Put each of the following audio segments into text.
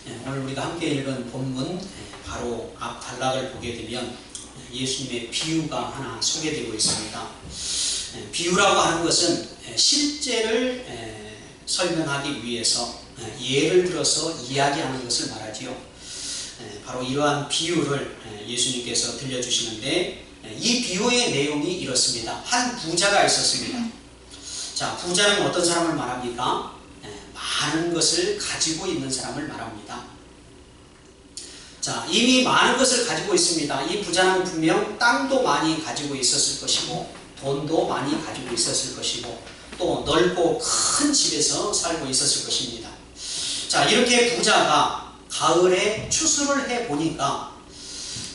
오늘 우리가 함께 읽은 본문 바로 앞 단락을 보게 되면 예수님의 비유가 하나 소개되고 있습니다. 비유라고 하는 것은 실제를 설명하기 위해서 예를 들어서 이야기하는 것을 말하지요. 바로 이러한 비유를 예수님께서 들려주시는데 이 비유의 내용이 이렇습니다. 한 부자가 있었습니다. 자, 부자는 어떤 사람을 말합니까? 많은 것을 가지고 있는 사람을 말합니다. 자, 이미 많은 것을 가지고 있습니다. 이 부자는 분명 땅도 많이 가지고 있었을 것이고 돈도 많이 가지고 있었을 것이고 또 넓고 큰 집에서 살고 있었을 것입니다. 자, 이렇게 부자가 가을에 추수를 해보니까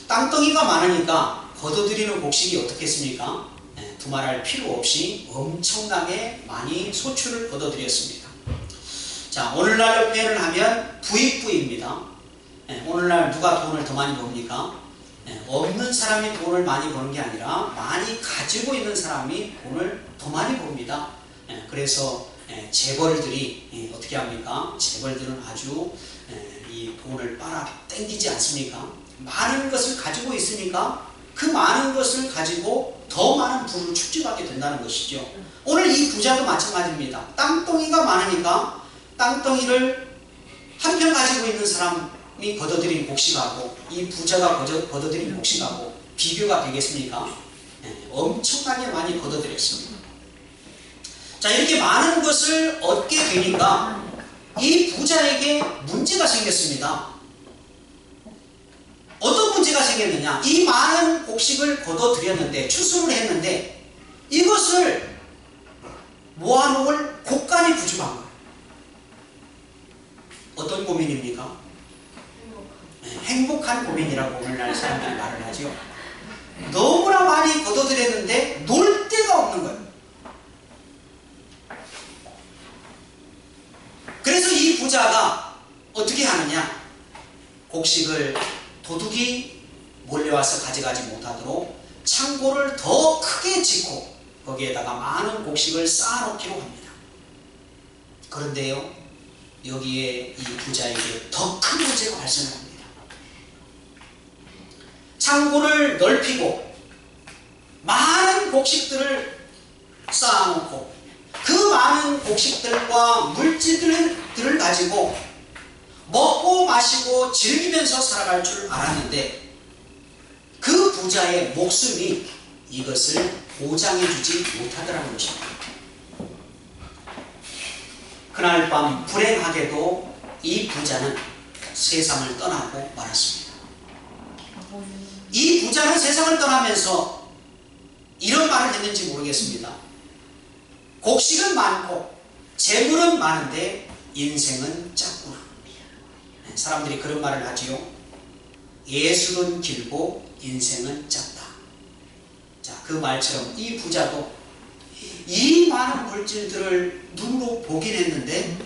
땅덩이가 많으니까 거둬들이는 곡식이 어떻겠습니까? 두말할 필요 없이 엄청나게 많이 소출을 거둬들였습니다. 자, 오늘날로 표현을 하면 부익부입니다. 오늘날 누가 돈을 더 많이 법니까? 없는 사람이 돈을 많이 버는 게 아니라 많이 가지고 있는 사람이 돈을 더 많이 법니다. 그래서 재벌들이 어떻게 합니까? 재벌들은 아주 이 돈을 빨아 땡기지 않습니까? 많은 것을 가지고 있으니까 그 많은 것을 가지고 더 많은 부를 축적하게 된다는 것이죠. 오늘 이 부자도 마찬가지입니다. 땅덩이가 많으니까 땅덩이를 한편 가지고 있는 사람이 거둬들인 곡식하고 이 부자가 거둬들인 곡식하고 비교가 되겠습니까? 엄청나게 많이 거둬들였습니다. 자, 이렇게 많은 것을 얻게 되니까 이 부자에게 문제가 생겼습니다. 어떤 문제가 생겼느냐? 이 많은 곡식을 거둬들였는데 추수를 했는데 이것을 모아놓을 곳간이 부족한 거예요. 어떤 고민입니까? 행복한 고민이라고 오늘날 사람들이 말을 하죠. 너무나 많이 거둬들였는데 놀 데가 없는 거예요. 그래서 이 부자가 어떻게 하느냐? 곡식을 도둑이 몰려와서 가져가지 못하도록 창고를 더 크게 짓고 거기에다가 많은 곡식을 쌓아놓기로 합니다. 그런데요, 여기에 이 부자에게 더 큰 문제가 발생합니다. 창고를 넓히고 많은 곡식들을 쌓아놓고 그 많은 곡식들과 물질들을 가지고 먹고 마시고 즐기면서 살아갈 줄 알았는데 그 부자의 목숨이 이것을 보장해주지 못하더라는 것입니다. 그날 밤 불행하게도 이 부자는 세상을 떠나고 말았습니다. 이 부자는 세상을 떠나면서 이런 말을 했는지 모르겠습니다. 곡식은 많고 재물은 많은데 인생은 짧구나. 사람들이 그런 말을 하지요. 예술은 길고 인생은 짧다. 자, 그 말처럼 이 부자도 이 많은 물질들을 눈으로 보긴 했는데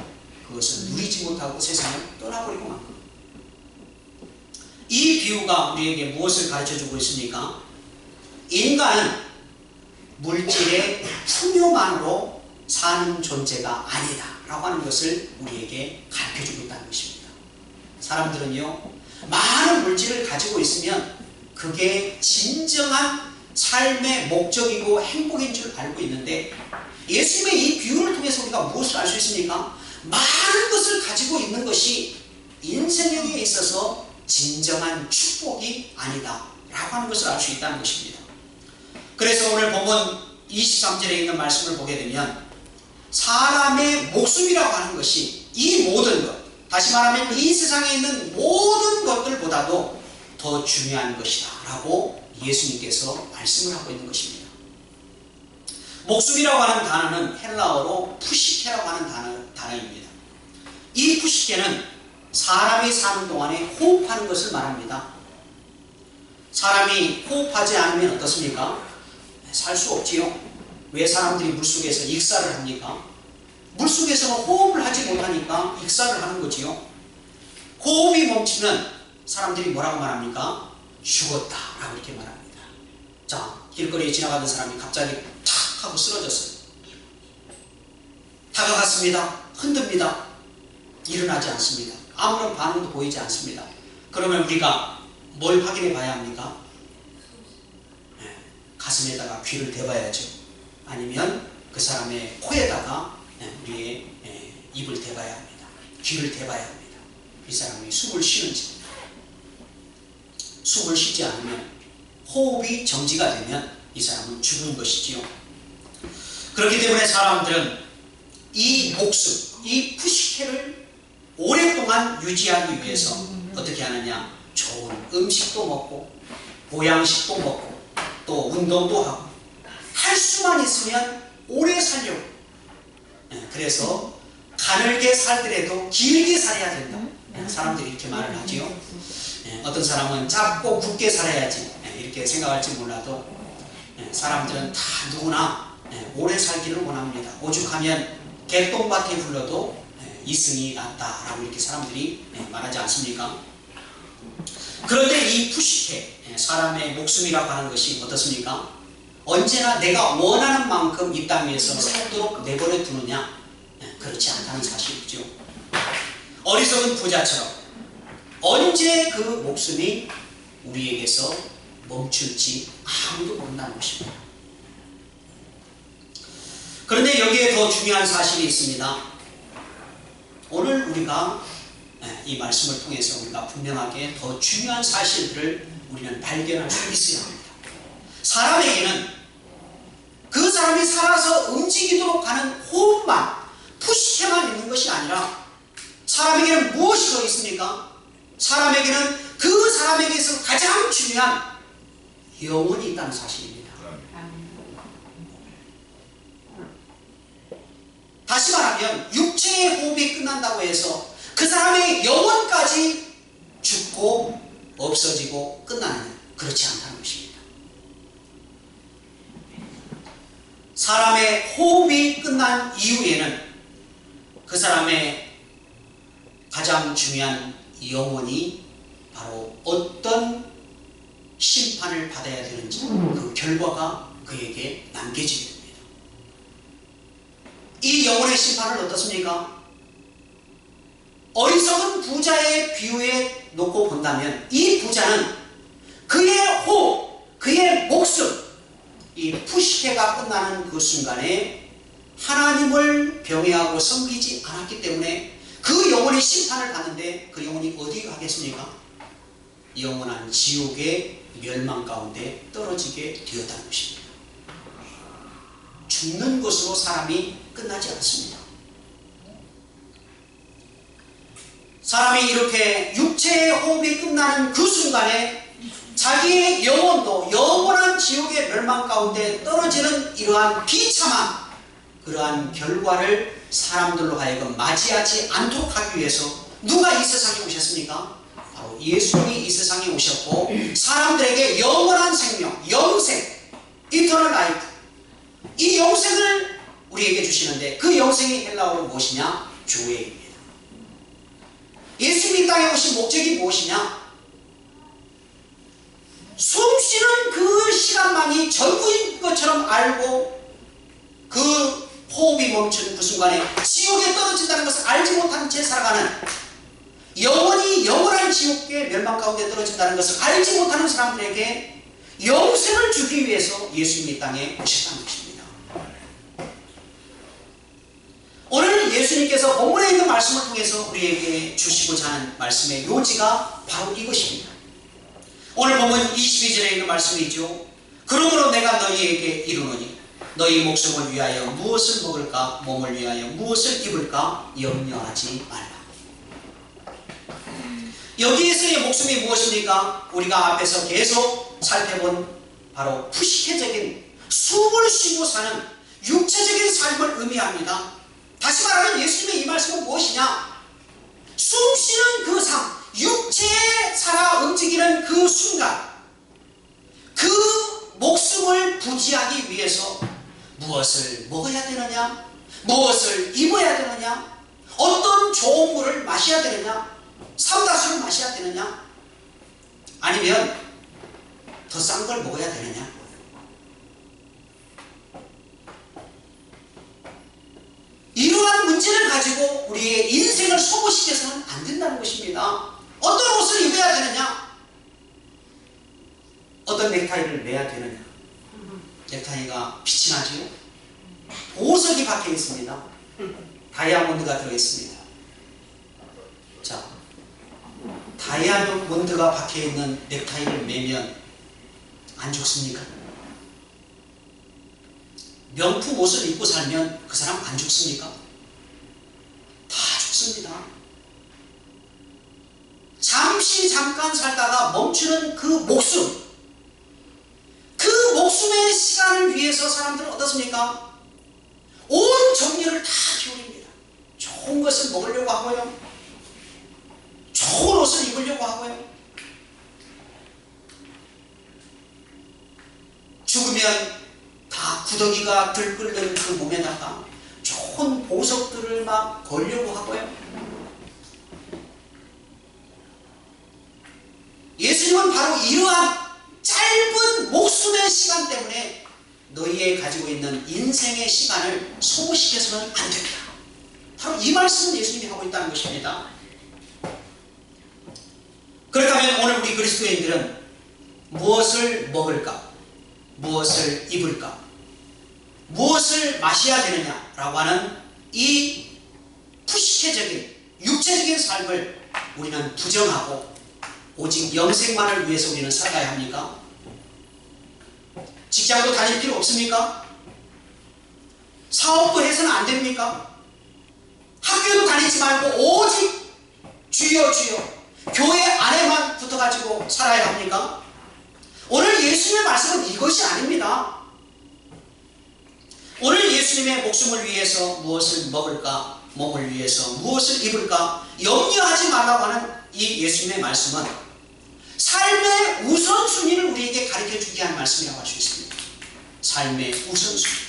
그것을 누리지 못하고 세상을 떠나버리고 만 겁니다. 이 비유가 우리에게 무엇을 가르쳐주고 있습니까? 인간은 물질의 풍요만으로 사는 존재가 아니다 라고 하는 것을 우리에게 가르쳐주고 있다는 것입니다. 사람들은요, 많은 물질을 가지고 있으면 그게 진정한 삶의 목적이고 행복인 줄 알고 있는데 예수님의 이 비유를 통해서 우리가 무엇을 알 수 있습니까? 많은 것을 가지고 있는 것이 인생에 있어서 진정한 축복이 아니다 라고 하는 것을 알 수 있다는 것입니다. 그래서 오늘 본문 23절에 있는 말씀을 보게 되면 사람의 목숨이라고 하는 것이 이 모든 것, 다시 말하면 이 세상에 있는 모든 것들보다도 더 중요한 것이다 라고 예수님께서 말씀을 하고 있는 것입니다. 목숨이라고 하는 단어는 헬라어로 푸시케라고 하는 단어입니다. 이 푸시케는 사람이 사는 동안에 호흡하는 것을 말합니다. 사람이 호흡하지 않으면 어떻습니까? 살 수 없지요. 왜 사람들이 물속에서 익사를 합니까? 물속에서는 호흡을 하지 못하니까 익사를 하는 거지요. 호흡이 멈추면 사람들이 뭐라고 말합니까? 죽었다 라고 이렇게 말합니다. 자, 길거리에 지나가던 사람이 갑자기 탁 하고 쓰러졌어요. 다가갔습니다. 흔듭니다. 일어나지 않습니다. 아무런 반응도 보이지 않습니다. 그러면 우리가 뭘 확인해 봐야 합니까? 가슴에다가 귀를 대봐야죠. 아니면 그 사람의 코에다가 우리의 입을 대봐야 합니다. 귀를 대봐야 합니다. 이 사람이 숨을 쉬는지. 숨을 쉬지 않으면, 호흡이 정지가 되면 이 사람은 죽은 것이지요. 그렇기 때문에 사람들은 이 목숨, 이 푸시케를 오랫동안 유지하기 위해서 어떻게 하느냐? 좋은 음식도 먹고 보양식도 먹고 또 운동도 하고 할 수만 있으면 오래 살려고. 그래서 가늘게 살더라도 길게 살아야 된다. 사람들이 이렇게 말을 하지요. 어떤 사람은 짧고 굵게 살아야지 이렇게 생각할지 몰라도 사람들은 다 누구나 오래 살기를 원합니다. 오죽하면 개똥밭에 불러도 이승이 낫다라고 이렇게 사람들이 말하지 않습니까? 그런데 이 푸시케, 사람의 목숨이라고 하는 것이 어떻습니까? 언제나 내가 원하는 만큼 이 땅 위에서 살도록 내버려 두느냐? 그렇지 않다는 사실이죠. 어리석은 부자처럼 언제 그 목숨이 우리에게서 멈출지 아무도 모른다는 것입니다. 그런데 여기에 더 중요한 사실이 있습니다. 오늘 우리가 이 말씀을 통해서 우리가 분명하게 더 중요한 사실들을 우리는 발견할 수 있어야 합니다. 사람에게는 그 사람이 살아서 움직이도록 하는 호흡만, 푸시케만 있는 것이 아니라 사람에게는 무엇이 더 있습니까? 사람에게는 그 사람에게서 가장 중요한 영혼이 있다는 사실입니다. 다시 말하면 육체의 호흡이 끝난다고 해서 그 사람의 영혼까지 죽고 없어지고 끝나느냐? 그렇지 않다는 것입니다. 사람의 호흡이 끝난 이후에는 그 사람의 가장 중요한 영혼이 바로 어떤 심판을 받아야 되는지 그 결과가 그에게 남겨지게 됩니다. 이 영혼의 심판은 어떻습니까? 어리석은 부자의 비유에 놓고 본다면 이 부자는 그의 호흡, 그의 목숨, 이 푸시케가 끝나는 그 순간에 하나님을 경외하고 섬기지 않았기 때문에 그 영혼의 심판을 받는데 그 영혼이 어디 가겠습니까? 영원한 지옥의 멸망 가운데 떨어지게 되었다는 것입니다. 죽는 것으로 사람이 끝나지 않습니다. 사람이 이렇게 육체의 호흡이 끝나는 그 순간에 자기의 영혼도 영원한 지옥의 멸망 가운데 떨어지는 이러한 비참한 그러한 결과를 사람들로 하여금 맞이하지 않도록 하기 위해서 누가 이 세상에 오셨습니까? 바로 예수님이 이 세상에 오셨고 사람들에게 영원한 생명, 영생, 이터널 라이프, 이 영생을 우리에게 주시는데 그 영생이 헬라어로 무엇이냐? 교회입니다. 예수님이 이 땅에 오신 목적이 무엇이냐? 숨쉬는 그 시간만이 전부인 것처럼 알고 그 호흡이 멈춘 그 순간에 지옥에 떨어진다는 것을 알지 못한 채 살아가는, 영원히 영원한 지옥의 멸망 가운데 떨어진다는 것을 알지 못하는 사람들에게 영생을 주기 위해서 예수님이 이 땅에 오셨다는 것입니다. 오늘 예수님께서 본문에 있는 말씀을 통해서 우리에게 주시고자 하는 말씀의 요지가 바로 이것입니다. 오늘 보면 22절에 있는 말씀이죠. 그러므로 내가 너희에게 이르노니 너희 목숨을 위하여 무엇을 먹을까, 몸을 위하여 무엇을 입을까 염려하지 말라. 여기에서의 목숨이 무엇입니까? 우리가 앞에서 계속 살펴본 바로 푸시케적인 숨을 쉬고 사는 육체적인 삶을 의미합니다. 다시 말하면 예수님의 이 말씀은 무엇이냐? 숨 쉬는 그 삶, 육체에 살아 움직이는 그 순간, 그 목숨을 부지하기 위해서 무엇을 먹어야 되느냐, 무엇을 입어야 되느냐, 어떤 좋은 물을 마셔야 되느냐, 삼다수를 마셔야 되느냐, 아니면 더 싼 걸 먹어야 되느냐. 이러한 문제를 가지고 우리의 인생을 소모시켜서는 안 된다는 것입니다. 어떤 옷을 입어야 되느냐? 어떤 넥타이를 매야 되느냐? 넥타이가 빛이 나지요? 보석이 박혀 있습니다. 다이아몬드가 들어있습니다. 자, 다이아몬드가 박혀 있는 넥타이를 매면 안 죽습니까? 명품 옷을 입고 살면 그 사람 안 죽습니까? 다 죽습니다. 잠깐 살다가 멈추는 그 목숨, 그 목숨의 시간을 위해서 사람들은 어떻습니까? 온 정열을 다 기울입니다. 좋은 것을 먹으려고 하고요, 좋은 옷을 입으려고 하고요, 죽으면 다 구더기가 들끓는 그 몸에다가 좋은 보석들을 막 걸려고 하고요. 예수님은 바로 이러한 짧은 목숨의 시간 때문에 너희의 가지고 있는 인생의 시간을 소모시켜서는 안 된다. 바로 이 말씀을 예수님이 하고 있다는 것입니다. 그렇다면 오늘 우리 그리스도인들은 무엇을 먹을까? 무엇을 입을까? 무엇을 마셔야 되느냐라고 하는 이 푸시케적인 육체적인 삶을 우리는 부정하고 오직 영생만을 위해서 우리는 살아야 합니까? 직장도 다닐 필요 없습니까? 사업도 해서는 안 됩니까? 학교도 다니지 말고 오직 주여 주여 교회 안에만 붙어가지고 살아야 합니까? 오늘 예수님의 말씀은 이것이 아닙니다. 오늘 예수님의 목숨을 위해서 무엇을 먹을까, 몸을 위해서 무엇을 입을까 염려하지 말라고 하는 이 예수님의 말씀은 삶의 우선순위를 우리에게 가르쳐주게 한 말씀이라고 할 수 있습니다. 삶의 우선순위.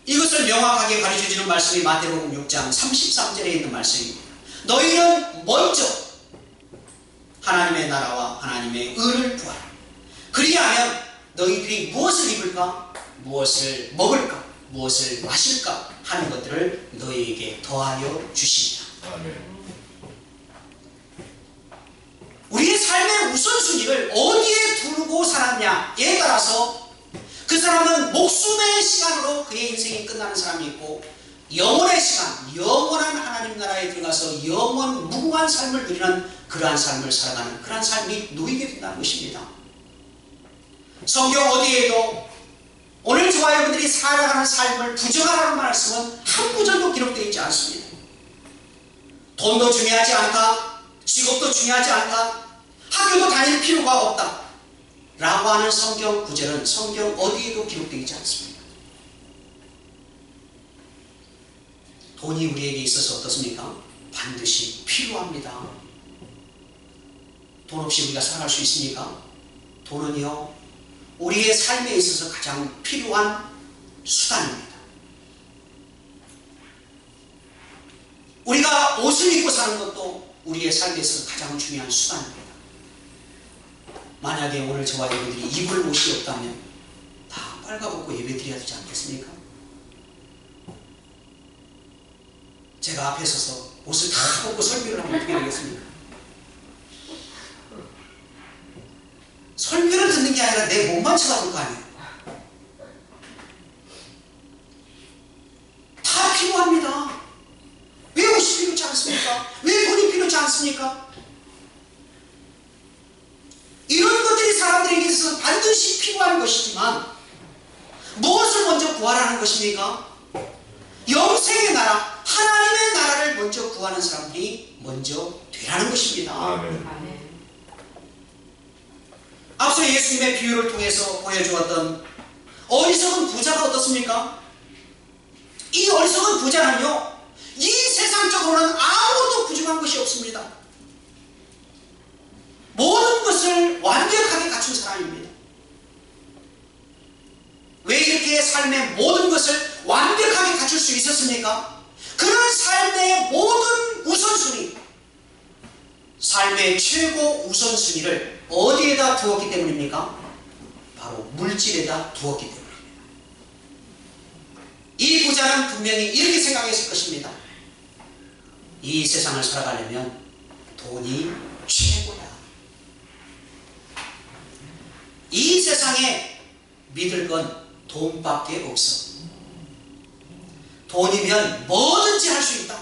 이것을 명확하게 가르쳐주는 말씀이 마태복음 6장 33절에 있는 말씀입니다. 너희는 먼저 하나님의 나라와 하나님의 의를 구하라. 그리하면 너희들이 무엇을 입을까, 무엇을 먹을까, 무엇을 마실까 하는 것들을 너희에게 더하여 주시리라. 아멘. 우리의 삶의 우선순위를 어디에 두고 살았냐에 따라서 그 사람은 목숨의 시간으로 그의 인생이 끝나는 사람이 있고, 영원의 시간, 영원한 하나님 나라에 들어가서 영원 무궁한 삶을 누리는 그러한 삶을 살아가는 그러한 삶이 놓이게 된다는 것입니다. 성경 어디에도 오늘 저와 여러분들이 살아가는 삶을 부정하라는 말씀은 한 구절도 기록되어 있지 않습니다. 돈도 중요하지 않다, 직업도 중요하지 않다, 학교도 다닐 필요가 없다 라고 하는 성경 구절은 성경 어디에도 기록되어 있지 않습니다. 돈이 우리에게 있어서 어떻습니까? 반드시 필요합니다. 돈 없이 우리가 살아갈 수 있습니까? 돈은요, 우리의 삶에 있어서 가장 필요한 수단입니다. 우리가 옷을 입고 사는 것도 우리의 삶에 있어서 가장 중요한 수단입니다. 만약에 오늘 저와 여러분들이 입을 옷이 없다면 다 빨가벗고 예배드려야 되지 않겠습니까? 제가 앞에 서서 옷을 다 벗고 설교를 하면 어떻게 되겠습니까? 설교를 듣는 게 아니라 내 몸만 쳐다볼 거 아니에요. 다 필요합니다. 왜 옷이 필요치 않습니까? 왜 돈이 필요치 않습니까? 이런 것들이 사람들에게 있어서 반드시 필요한 것이지만 무엇을 먼저 구하라는 것입니까? 영생의 나라, 하나님의 나라를 먼저 구하는 사람들이 먼저 되라는 것입니다. 아멘. 앞서 예수님의 비유를 통해서 보여주었던 어리석은 부자가 어떻습니까? 이 어리석은 부자는요, 이 세상적으로는 아무것도 부족한 것이 없습니다. 모든 것을 완벽하게 갖춘 사람입니다. 왜 이렇게 삶의 모든 것을 완벽하게 갖출 수 있었습니까? 그런 삶의 모든 우선순위, 삶의 최고 우선순위를 어디에다 두었기 때문입니까? 바로 물질에다 두었기 때문입니다. 이 부자는 분명히 이렇게 생각했을 것입니다. 이 세상을 살아가려면 돈이 최고야. 이 세상에 믿을 건 돈밖에 없어. 돈이면 뭐든지 할 수 있다.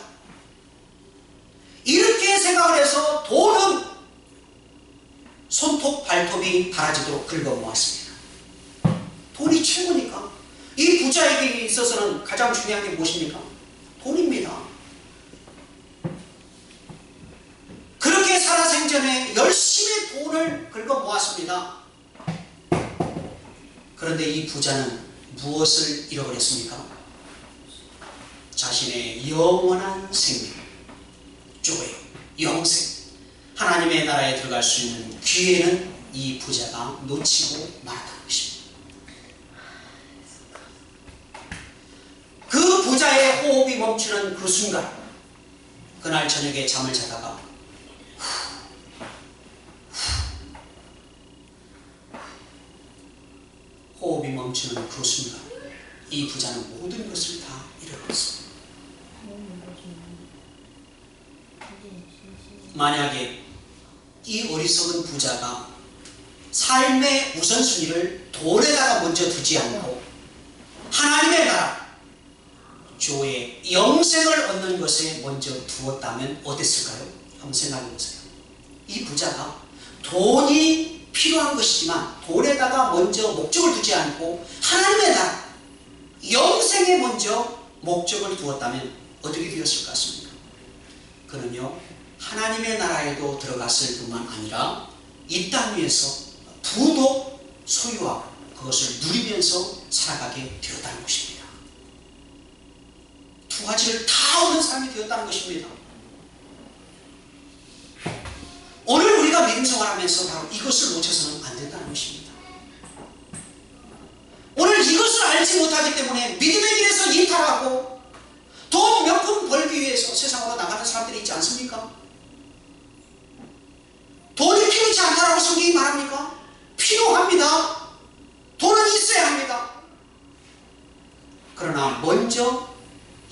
이렇게 생각을 해서 돈은 손톱 발톱이 닳아지도록 긁어모았습니다. 돈이 최고니까. 이 부자에게 있어서는 가장 중요한 게 무엇입니까? 돈입니다. 그렇게 살아생전에 열심히 돈을 긁어모았습니다. 그런데 이 부자는 무엇을 잃어버렸습니까? 자신의 영원한 생명, 조의 영생, 하나님의 나라에 들어갈 수 있는 기회는 이 부자가 놓치고 말았다는 것입니다. 그 부자의 호흡이 멈추는 그 순간, 그날 저녁에 잠을 자다가 호흡이 멈추는 그 순간, 이 부자는 모든 것을 다 잃어버렸습니다. 만약에 이 어리석은 부자가 삶의 우선순위를 돈에다가 먼저 두지 않고 하나님의 나라, 주의 영생을 얻는 것에 먼저 두었다면 어땠을까요? 한번 생각해 보세요. 이 부자가 돈이 필요한 것이지만 돈에다가 먼저 목적을 두지 않고 하나님의 나라, 영생에 먼저 목적을 두었다면 어떻게 되었을 것 같습니까? 그는요, 하나님의 나라에도 들어갔을 뿐만 아니라 이 땅 위에서 부도 소유하고 그것을 누리면서 살아가게 되었다는 것입니다. 두 가지를 다 얻은 사람이 되었다는 것입니다. 오늘 우리가 믿음 생활하면서 바로 이것을 놓쳐서는 안 된다는 것입니다. 오늘 이것을 알지 못하기 때문에 믿음의 길에서 이탈하고 돈 몇 푼 벌기 위해서 세상으로 나가는 사람들이 있지 않습니까? 돈이 필요치 않다라고 성경이 말합니까? 필요합니다. 돈은 있어야 합니다. 그러나 먼저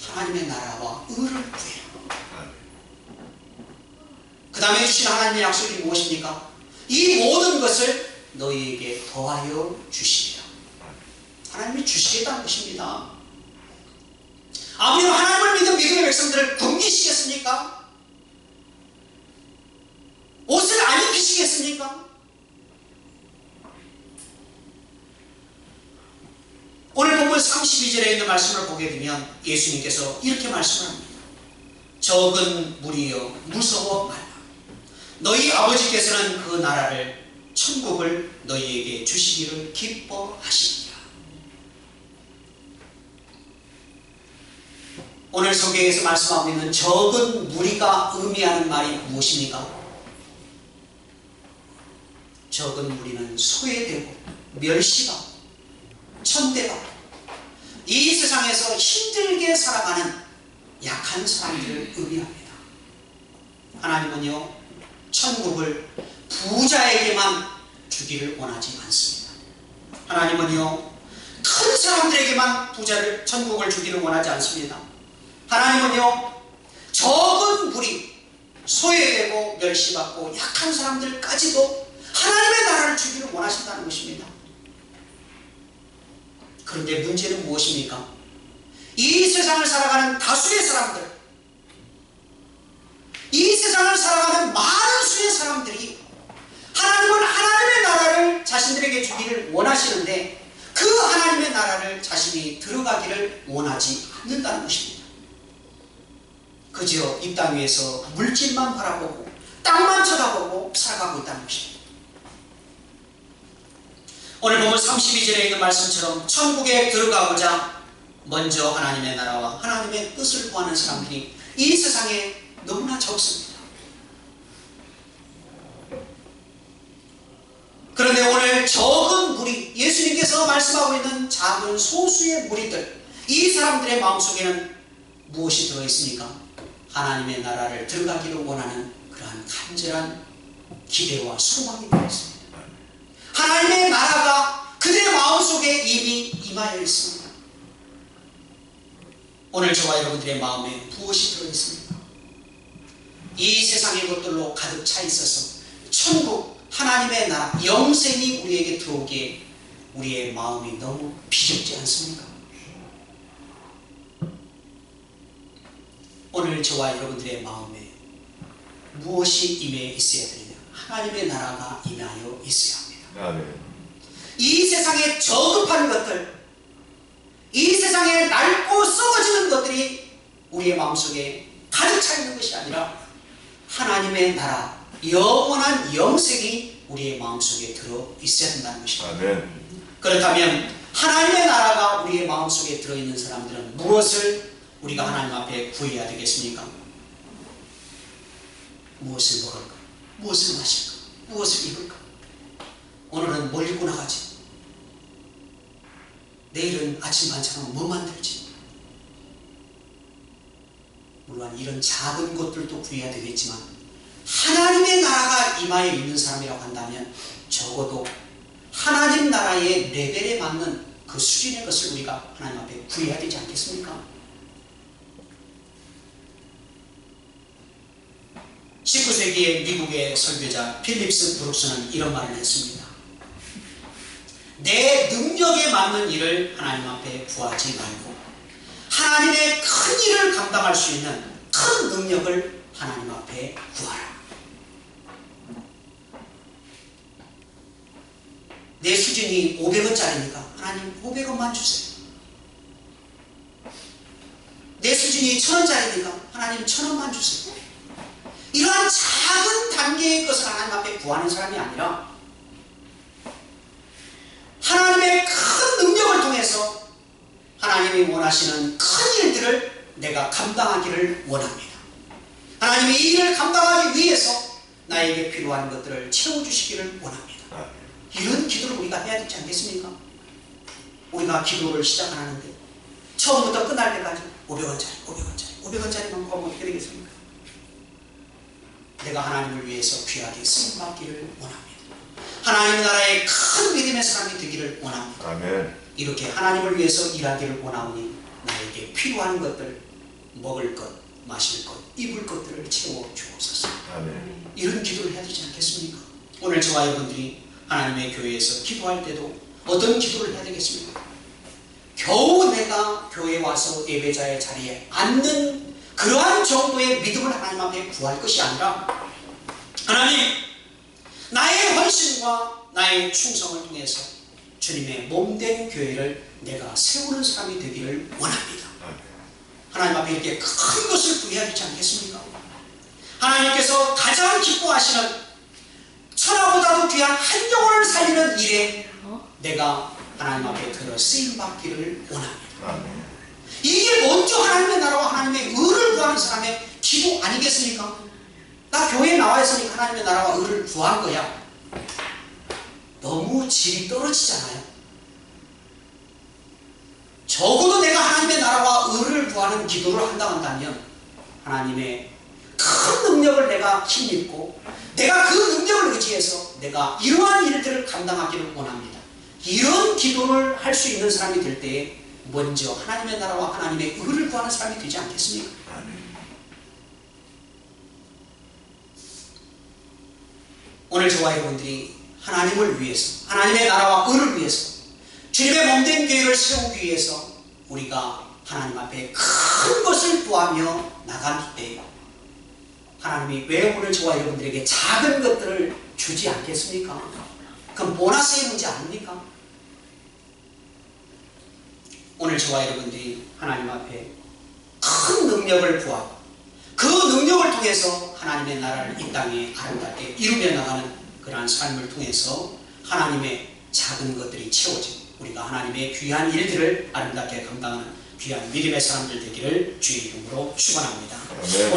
하나님의 나라와 의를 구해라. 그 다음에 주신 하나님의 약속이 무엇입니까? 이 모든 것을 너희에게 더하여 주시리라. 하나님이 주시겠다는 것입니다. 아버님, 하나님을 믿은 믿음의 백성들을 굶기시겠습니까? 옷을 안 입히시겠습니까? 오늘 본문 32절에 있는 말씀을 보게 되면 예수님께서 이렇게 말씀을 합니다. 적은 무리여 무서워 말라. 너희 아버지께서는 그 나라를, 천국을 너희에게 주시기를 기뻐하시니라. 오늘 성경에서 말씀하고 있는 적은 무리가 의미하는 말이 무엇입니까? 적은 무리는 소외되고 멸시받고 천대받고 이 세상에서 힘들게 살아가는 약한 사람들을 의미합니다. 하나님은요, 천국을 부자에게만 주기를 원하지 않습니다. 하나님은요, 큰 사람들에게만 천국을 주기를 원하지 않습니다. 하나님은요, 적은 무리, 소외되고 멸시받고 약한 사람들까지도 하나님의 나라를 주기를 원하신다는 것입니다. 그런데 문제는 무엇입니까? 이 세상을 살아가는 다수의 사람들, 이 세상을 살아가는 많은 수의 사람들이 하나님은 하나님의 나라를 자신들에게 주기를 원하시는데 그 하나님의 나라를 자신이 들어가기를 원하지 않는다는 것입니다. 그저 이 땅 위에서 물질만 바라보고 땅만 쳐다보고 살아가고 있다는 것입니다. 오늘 보면 32절에 있는 말씀처럼 천국에 들어가고자 먼저 하나님의 나라와 하나님의 뜻을 구하는 사람들이 이 세상에 너무나 적습니다. 그런데 오늘 적은 무리, 예수님께서 말씀하고 있는 작은 소수의 무리들, 이 사람들의 마음속에는 무엇이 들어있습니까? 하나님의 나라를 들어가기를 원하는 그러한 간절한 기대와 소망이 들어있습니다. 하나님의 나라가 그들의 마음속에 이미 임하여 있습니다. 오늘 저와 여러분들의 마음에 무엇이 들어있습니까? 이 세상의 것들로 가득 차 있어서 천국, 하나님의 나라, 영생이 우리에게 들어오기에 우리의 마음이 너무 비좁지 않습니까? 오늘 저와 여러분들의 마음에 무엇이 임해 있어야 되느냐? 하나님의 나라가 임하여 있어야 합니다. 아멘. 이 세상에 저급한 것들, 이 세상에 낡고 썩어지는 것들이 우리의 마음속에 가득 차 있는 것이 아니라 하나님의 나라, 영원한 영생이 우리의 마음속에 들어 있어야 된다는 것입니다. 아멘. 그렇다면 하나님의 나라가 우리의 마음속에 들어있는 사람들은 무엇을 우리가 하나님 앞에 구해야 되겠습니까? 무엇을 먹을까? 무엇을 마실까? 무엇을 입을까? 오늘은 뭘 입고 나가지? 내일은 아침 반찬으로 뭐 만들지? 물론 이런 작은 것들도 구해야 되겠지만 하나님의 나라가 임하여 있는 사람이라고 한다면 적어도 하나님 나라의 레벨에 맞는 그 수준의 것을 우리가 하나님 앞에 구해야 되지 않겠습니까? 19세기의 미국의 설교자 필립스 브룩스는 이런 말을 했습니다. 내 능력에 맞는 일을 하나님 앞에 구하지 말고 하나님의 큰 일을 감당할 수 있는 큰 능력을 하나님 앞에 구하라. 내 수준이 500원짜리니까 하나님 500원만 주세요. 내 수준이 1000원짜리니까 하나님 1000원만 주세요. 이러한 작은 단계의 것을 하나님 앞에 구하는 사람이 아니라 하나님의 큰 능력을 통해서 하나님이 원하시는 큰 일들을 내가 감당하기를 원합니다. 하나님이 이 일을 감당하기 위해서 나에게 필요한 것들을 채워주시기를 원합니다. 이런 기도를 우리가 해야 되지 않겠습니까? 우리가 기도를 시작하는데 처음부터 끝날 때까지 500원짜리만 구하면 어떻게 되겠습니까? 내가 하나님을 위해서 귀하게 쓰임받기를 원합니다. 하나님 나라의 큰 믿음의 사람이 되기를 원합니다. 아멘. 이렇게 하나님을 위해서 일하기를 원하오니 나에게 필요한 것들, 먹을 것, 마실 것, 입을 것들을 채워 주옵소서. 아멘. 이런 기도를 해야 되지 않겠습니까? 오늘 저와 여러분들이 하나님의 교회에서 기도할 때도 어떤 기도를 해야 되겠습니까? 겨우 내가 교회에 와서 예배자의 자리에 앉는 그러한 정도의 믿음을 하나님 앞에 구할 것이 아니라 하나님, 나의 헌신과 나의 충성을 통해서 주님의 몸된 교회를 내가 세우는 사람이 되기를 원합니다. 하나님 앞에 이렇게 큰 것을 구해야 되지 않겠습니까? 하나님께서 가장 기뻐하시는 천하보다도 귀한 한 영혼을 살리는 일에 내가 하나님 앞에 들어 쓰임받기를 원합니다. 아멘. 이게 먼저 하나님의 나라와 하나님의 의를 구하는 사람의 기도 아니겠습니까? 나 교회에 나와 있으니까 하나님의 나라와 의를 구한 거야. 너무 질이 떨어지잖아요. 적어도 내가 하나님의 나라와 의를 구하는 기도를 한다고 한다면 하나님의 큰 능력을 내가 힘입고 내가 그 능력을 의지해서 내가 이러한 일들을 감당하기를 원합니다. 이런 기도를 할 수 있는 사람이 될 때에 먼저 하나님의 나라와 하나님의 의를 구하는 사람이 되지 않겠습니까? 오늘 저와 여러분들이 하나님을 위해서, 하나님의 나라와 의를 위해서, 주님의 몸된 교회를 세우기 위해서 우리가 하나님 앞에 큰 것을 구하며 나갈 때 하나님이 왜 오늘 저와 여러분들에게 작은 것들을 주지 않겠습니까? 그건 보너스의 문제 아닙니까? 오늘 저와 여러분들이 하나님 앞에 큰 능력을 구하고 그 능력을 통해서 하나님의 나라를 이 땅에 아름답게 이루며 나가는 그러한 삶을 통해서 하나님의 작은 것들이 채워지고 우리가 하나님의 귀한 일들을 아름답게 감당하는 귀한 믿음의 사람들 되기를 주의 이름으로 축원합니다.